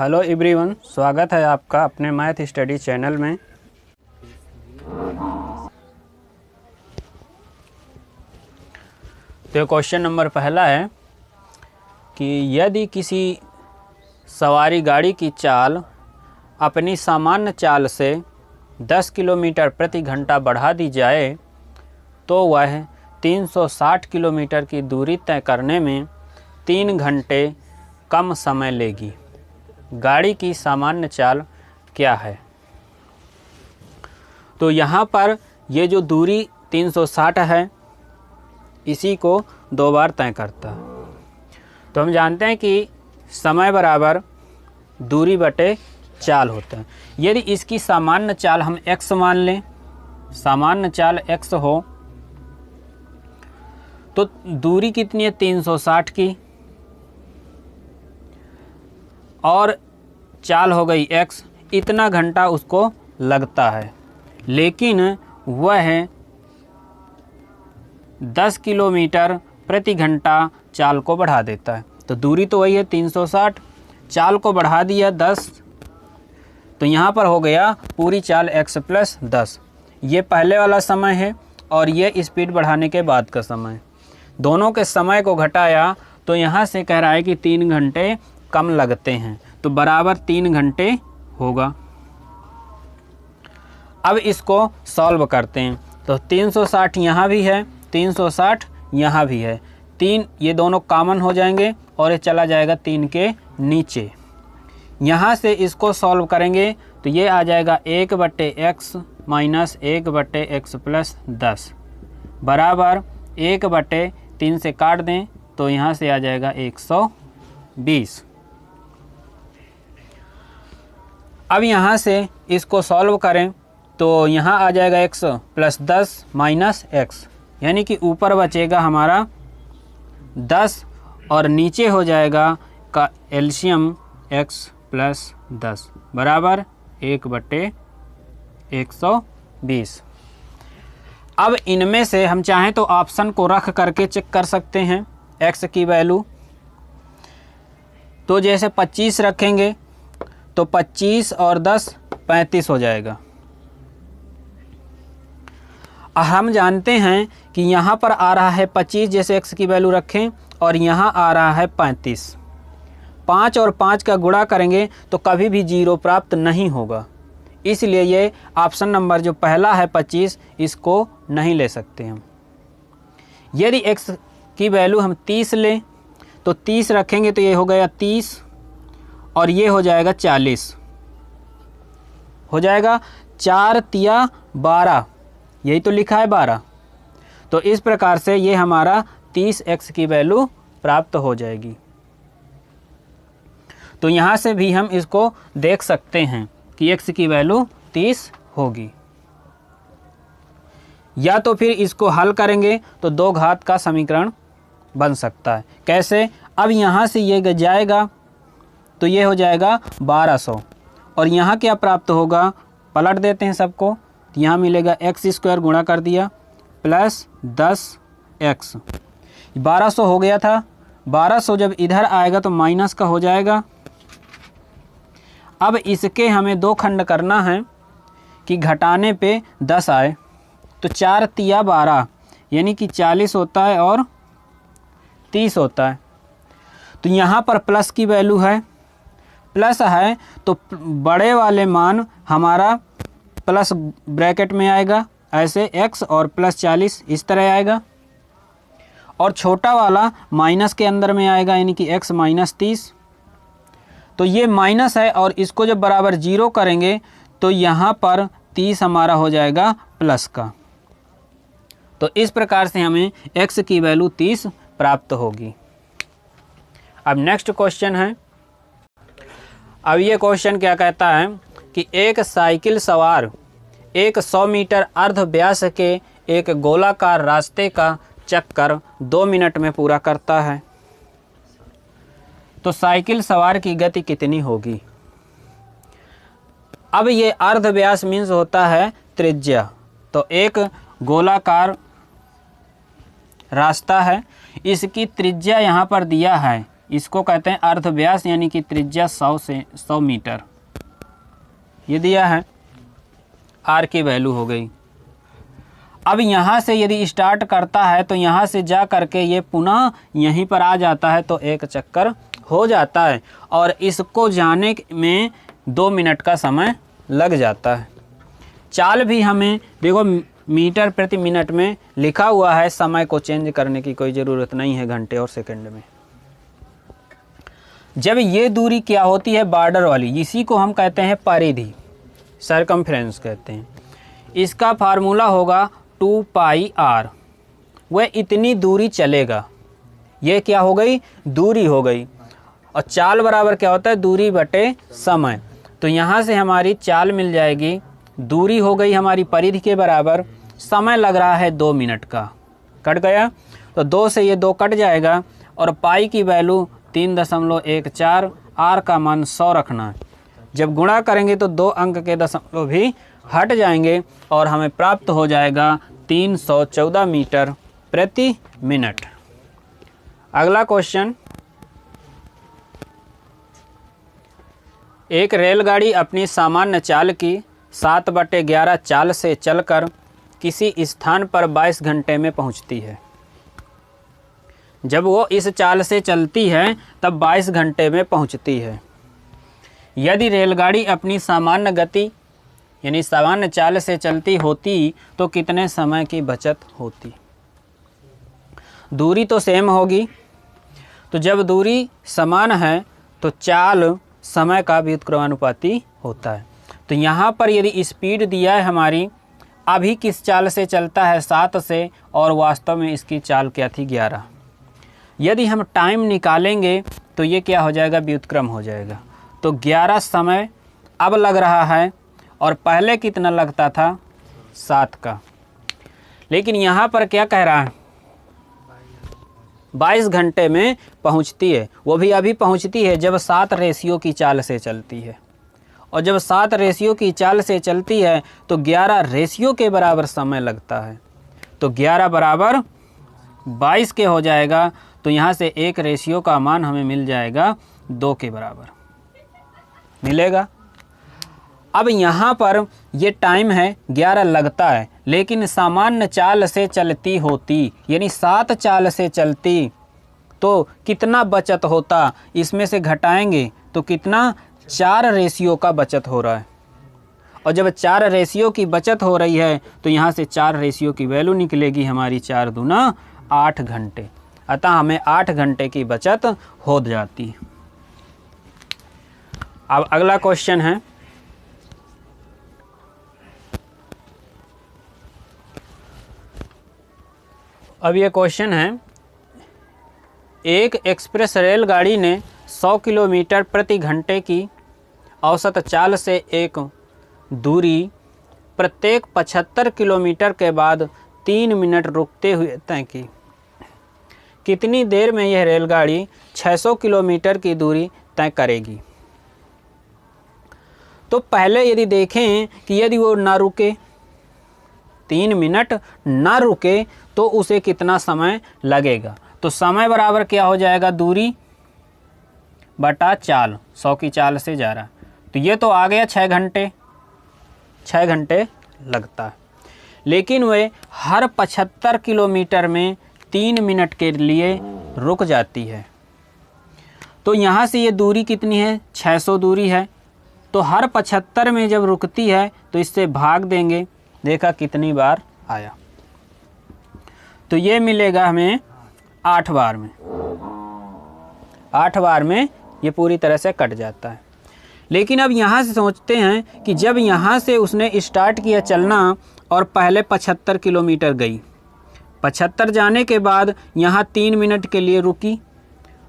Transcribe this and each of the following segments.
Hello everyone, स्वागत है आपका अपने मैथ स्टडी चैनल में। तो क्वेश्चन नंबर पहला है कि यदि किसी सवारी गाड़ी की चाल अपनी सामान्य चाल से 10 किलोमीटर प्रति घंटा बढ़ा दी जाए तो वह 360 किलोमीटर की दूरी तय करने में 3 घंटे कम समय लेगी। गाड़ी की सामान्य चाल क्या है? तो यहाँ पर ये जो दूरी 360 है इसी को 2 बार तय करता है। तो हम जानते हैं कि समय बराबर दूरी बटे चाल होता है। यदि इसकी सामान्य चाल हम x मान लें, सामान्य चाल x हो तो दूरी कितनी है 360 की और चाल हो गई x, इतना घंटा उसको लगता है, लेकिन वह 10 किलोमीटर प्रति घंटा चाल को बढ़ा देता है। तो दूरी तो वही है 360, चाल को बढ़ा दिया 10, तो यहाँ पर हो गया पूरी चाल x प्लस 10। ये पहले वाला समय है और ये स्पीड बढ़ाने के बाद का समय। दोनों के समय को घटाया तो यहाँ से कह रहा है कि 3 घंटे कम लगते हैं, तो बराबर 3 घंटे होगा। अब इसको सॉल्व करते हैं। तो 360 यहाँ भी है, 360 यहाँ भी है, 3 ये दोनों कॉमन हो जाएंगे और ये चला जाएगा 3 के नीचे। यहाँ से इसको सॉल्व करेंगे तो ये आ जाएगा 1/x माइनस 1/x प्लस 10 बराबर 1/3 से काट दें तो यहाँ से आ जाएगा 120। अब यहाँ से इसको सॉल्व करें तो यहाँ आ जाएगा x प्लस 10 माइनस x, यानी कि ऊपर बचेगा हमारा 10 और नीचे हो जाएगा का एलसीएम x प्लस 10 बराबर 1/120। अब इनमें से हम चाहें तो ऑप्शन को रख करके चेक कर सकते हैं x की वैल्यू। तो जैसे 25 रखेंगे तो 25 और 10 35 हो जाएगा। हम जानते हैं कि यहाँ पर आ रहा है 25 जैसे x की वैल्यू रखें और यहाँ आ रहा है 35। 5 और 5 का गुणा करेंगे तो कभी भी 0 प्राप्त नहीं होगा, इसलिए ये ऑप्शन नंबर जो पहला है 25 इसको नहीं ले सकते हम। यदि x की वैल्यू हम 30 लें तो 30 रखेंगे तो ये हो गया 30 और ये हो जाएगा 40, हो जाएगा 4 तिया 12, यही तो लिखा है 12। तो इस प्रकार से ये हमारा 30x की वैल्यू प्राप्त हो जाएगी। तो यहाँ से भी हम इसको देख सकते हैं कि x की वैल्यू 30 होगी। या तो फिर इसको हल करेंगे तो 2 घात का समीकरण बन सकता है। कैसे? अब यहाँ से ये जाएगा तो ये हो जाएगा 1200 और यहाँ क्या प्राप्त होगा, पलट देते हैं सबको, तो यहाँ मिलेगा x² गुणा कर दिया प्लस 10x, 1200 हो गया था। 1200 जब इधर आएगा तो माइनस का हो जाएगा। अब इसके हमें 2 खंड करना है कि घटाने पे 10 आए, तो 4 तिया 12 यानी कि 40 होता है और 30 होता है। तो यहाँ पर प्लस की वैल्यू है, प्लस है तो बड़े वाले मान हमारा प्लस ब्रैकेट में आएगा, ऐसे x और प्लस 40 इस तरह आएगा, और छोटा वाला माइनस के अंदर में आएगा यानी कि x माइनस 30। तो ये माइनस है और इसको जब बराबर 0 करेंगे तो यहाँ पर 30 हमारा हो जाएगा प्लस का। तो इस प्रकार से हमें x की वैल्यू 30 प्राप्त होगी। अब नेक्स्ट क्वेश्चन है। अब ये क्वेश्चन क्या कहता है कि एक साइकिल सवार एक 100 मीटर अर्ध व्यास के एक गोलाकार रास्ते का चक्कर 2 मिनट में पूरा करता है, तो साइकिल सवार की गति कितनी होगी? अब ये अर्ध व्यास मीन्स होता है त्रिज्या। तो एक गोलाकार रास्ता है, इसकी त्रिज्या यहाँ पर दिया है इसको कहते हैं अर्ध व्यास यानी कि त्रिज्या 100 मीटर। ये दिया है, आर की वैल्यू हो गई। अब यहाँ से यदि स्टार्ट करता है तो यहाँ से जा करके ये पुनः यहीं पर आ जाता है तो एक चक्कर हो जाता है और इसको जाने में 2 मिनट का समय लग जाता है। चाल भी हमें देखो मीटर प्रति मिनट में लिखा हुआ है, समय को चेंज करने की कोई ज़रूरत नहीं है घंटे और सेकंड में। जब ये दूरी क्या होती है बॉर्डर वाली, इसी को हम कहते हैं परिधि, सरकमफ्रेंस कहते हैं। इसका फार्मूला होगा 2 पाई r। वह इतनी दूरी चलेगा, ये क्या हो गई दूरी हो गई। और चाल बराबर क्या होता है दूरी बटे समय। तो यहाँ से हमारी चाल मिल जाएगी, दूरी हो गई हमारी परिधि के बराबर, समय लग रहा है 2 मिनट का, कट गया। तो 2 से ये 2 कट जाएगा और पाई की वैल्यू 3.14, आर का मान 100 रखना है। जब गुणा करेंगे तो 2 अंक के दशमलव भी हट जाएंगे और हमें प्राप्त हो जाएगा 314 मीटर प्रति मिनट। अगला क्वेश्चन, एक रेलगाड़ी अपनी सामान्य चाल की 7/11 चाल से चलकर किसी स्थान पर 22 घंटे में पहुंचती है। जब वो इस चाल से चलती है तब 22 घंटे में पहुंचती है। यदि रेलगाड़ी अपनी सामान्य गति यानी सामान्य चाल से चलती होती तो कितने समय की बचत होती। दूरी तो सेम होगी, तो जब दूरी समान है तो चाल समय का व्युत्क्रमानुपाती होता है। तो यहाँ पर यदि स्पीड दिया है हमारी, अभी किस चाल से चलता है 7 से, और वास्तव में इसकी चाल क्या थी 11। यदि हम टाइम निकालेंगे तो ये क्या हो जाएगा व्युत्क्रम हो जाएगा। तो 11 समय अब लग रहा है और पहले कितना लगता था 7 का। लेकिन यहाँ पर क्या कह रहा है 22 घंटे में पहुँचती है। वो भी अभी पहुँचती है जब 7 रेशियो की चाल से चलती है, और जब 7 रेशियो की चाल से चलती है तो 11 रेशियो के बराबर समय लगता है। तो 11 बराबर 22 के हो जाएगा। तो यहाँ से 1 रेशियो का मान हमें मिल जाएगा 2 के बराबर मिलेगा। अब यहाँ पर ये टाइम है 11 लगता है, लेकिन सामान्य चाल से चलती होती यानी 7 चाल से चलती तो कितना बचत होता, इसमें से घटाएंगे तो कितना 4 रेशियो का बचत हो रहा है। और जब 4 रेशियो की बचत हो रही है तो यहाँ से 4 रेशियो की वैल्यू निकलेगी हमारी 4 दूना 8 घंटे। अतः हमें 8 घंटे की बचत हो जाती है। अब अगला क्वेश्चन है, अब ये क्वेश्चन है, एक एक्सप्रेस रेलगाड़ी ने 100 किलोमीटर प्रति घंटे की औसत चाल से एक दूरी प्रत्येक 75 किलोमीटर के बाद 3 मिनट रुकते हुए तय की। कितनी देर में यह रेलगाड़ी 600 किलोमीटर की दूरी तय करेगी। तो पहले यदि देखें कि यदि वो ना रुके, 3 मिनट ना रुके तो उसे कितना समय लगेगा। तो समय बराबर क्या हो जाएगा दूरी बटा चाल, 100 की चाल से जा रहा। तो ये तो आ गया 6 घंटे, 6 घंटे लगता है। लेकिन वे हर 75 किलोमीटर में 3 मिनट के लिए रुक जाती है। तो यहाँ से ये दूरी कितनी है 600 दूरी है। तो हर 75 में जब रुकती है तो इससे भाग देंगे, देखा कितनी बार आया। तो ये मिलेगा हमें 8 बार में, 8 बार में ये पूरी तरह से कट जाता है। लेकिन अब यहाँ से सोचते हैं कि जब यहाँ से उसने स्टार्ट किया चलना और पहले 75 किलोमीटर गई, 75 जाने के बाद यहाँ 3 मिनट के लिए रुकी,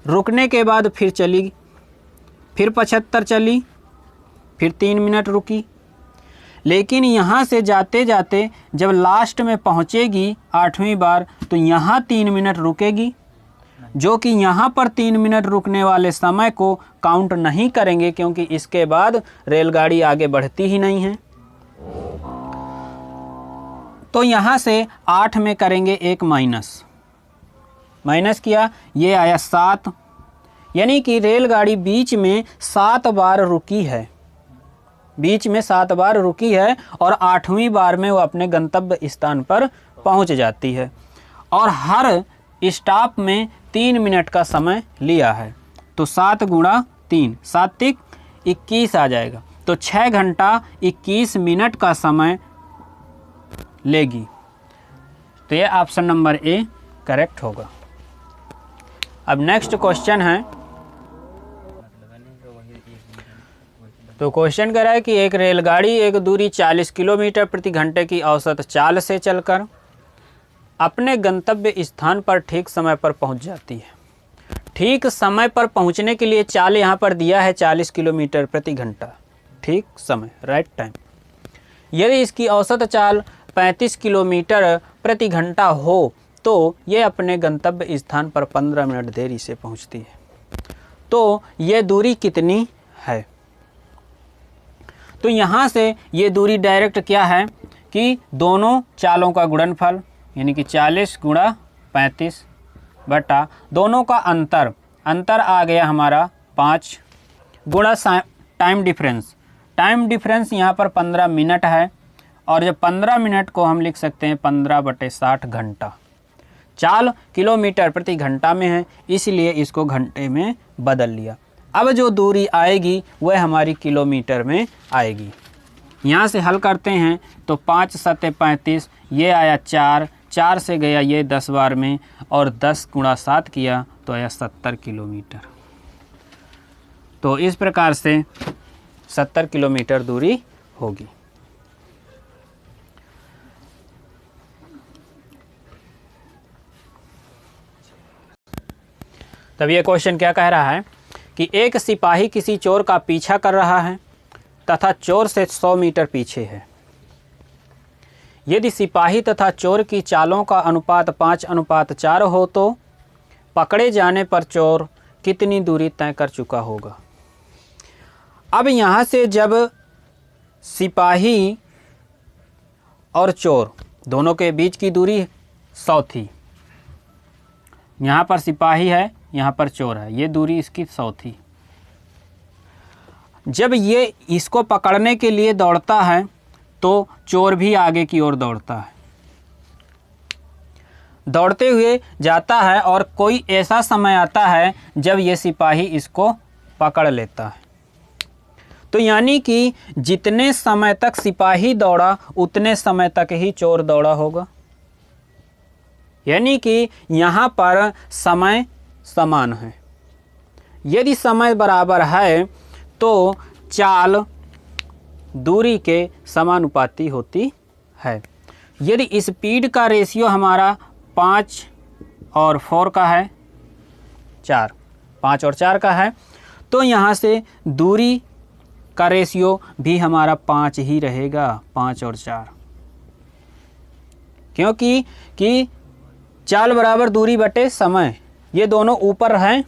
रुकने के बाद फिर चली, फिर 75 चली, फिर 3 मिनट रुकी। लेकिन यहाँ से जाते जाते जब लास्ट में पहुँचेगी 8वीं बार तो यहाँ 3 मिनट रुकेगी, जो कि यहाँ पर 3 मिनट रुकने वाले समय को काउंट नहीं करेंगे, क्योंकि इसके बाद रेलगाड़ी आगे बढ़ती ही नहीं है। तो यहाँ से 8 में करेंगे एक माइनस, माइनस किया, ये आया 7, यानी कि रेलगाड़ी बीच में 7 बार रुकी है, बीच में 7 बार रुकी है और 8वीं बार में वो अपने गंतव्य स्थान पर पहुंच जाती है और हर स्टॉप में 3 मिनट का समय लिया है। तो 7 गुणा 3 7 21 आ जाएगा। तो 6 घंटा 21 मिनट का समय लेगी। तो ये ऑप्शन नंबर ए करेक्ट होगा। अब नेक्स्ट क्वेश्चन है, तो क्वेश्चन कह रहा है कि एक रेलगाड़ी एक दूरी 40 किलोमीटर प्रति घंटे की औसत चाल से चलकर अपने गंतव्य स्थान पर ठीक समय पर पहुंच जाती है। ठीक समय पर पहुंचने के लिए चाल यहाँ पर दिया है 40 किलोमीटर प्रति घंटा, ठीक समय, राइट टाइम। यदि इसकी औसत चाल 35 किलोमीटर प्रति घंटा हो तो ये अपने गंतव्य स्थान पर 15 मिनट देरी से पहुंचती है। तो ये दूरी कितनी है? तो यहाँ से ये दूरी डायरेक्ट क्या है कि दोनों चालों का गुणनफल यानी कि 40 गुणा 35 बटा दोनों का अंतर आ गया हमारा 5 गुणा टाइम डिफरेंस यहाँ पर 15 मिनट है और जब 15 मिनट को हम लिख सकते हैं 15/60 घंटा। चाल किलोमीटर प्रति घंटा में है इसलिए इसको घंटे में बदल लिया। अब जो दूरी आएगी वह हमारी किलोमीटर में आएगी। यहाँ से हल करते हैं तो 5 7 35, ये आया 4 से गया ये 10 बार में और 10 गुणा 7 किया तो आया 70 किलोमीटर। तो इस प्रकार से 70 किलोमीटर दूरी होगी। तब ये क्वेश्चन क्या कह रहा है कि एक सिपाही किसी चोर का पीछा कर रहा है तथा चोर से 100 मीटर पीछे है। यदि सिपाही तथा चोर की चालों का अनुपात 5:4 हो तो पकड़े जाने पर चोर कितनी दूरी तय कर चुका होगा। अब यहाँ से जब सिपाही और चोर दोनों के बीच की दूरी 100 थी, यहाँ पर सिपाही है यहाँ पर चोर है, ये दूरी इसकी 100 थी। जब ये इसको पकड़ने के लिए दौड़ता है तो चोर भी आगे की ओर दौड़ता है, दौड़ते हुए जाता है और कोई ऐसा समय आता है जब ये सिपाही इसको पकड़ लेता है। तो यानी कि जितने समय तक सिपाही दौड़ा उतने समय तक ही चोर दौड़ा होगा। यानी कि यहाँ पर समय समान है। यदि समय बराबर है तो चाल दूरी के समानुपाती होती है। यदि स्पीड का रेशियो हमारा 5 और 4 का है, 5 और 4 का है, तो यहाँ से दूरी का रेशियो भी हमारा 5 ही रहेगा, 5 और 4, क्योंकि चाल बराबर दूरी बटे समय, ये दोनों ऊपर हैं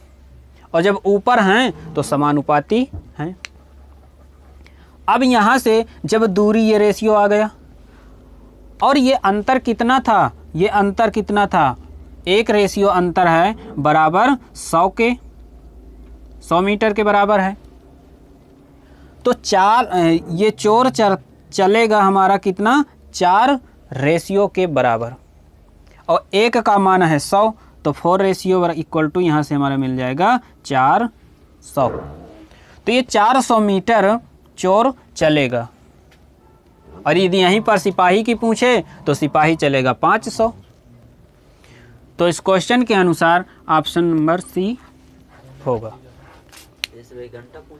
और जब ऊपर हैं तो समानुपाती हैं। अब यहाँ से जब दूरी ये रेशियो आ गया और ये अंतर कितना था, ये अंतर कितना था, एक रेशियो अंतर है बराबर 100 के, 100 मीटर के बराबर है। तो ये चोर चलेगा हमारा कितना, 4 रेशियो के बराबर और एक का मान है 100 तो 4 रेशियो इक्वल टू यहाँ से हमारा मिल जाएगा 400। तो ये 400 मीटर चोर चलेगा और यदि यहीं पर सिपाही की पूछे तो सिपाही चलेगा 500। तो इस क्वेश्चन के अनुसार ऑप्शन नंबर सी होगा। घंटा पूछ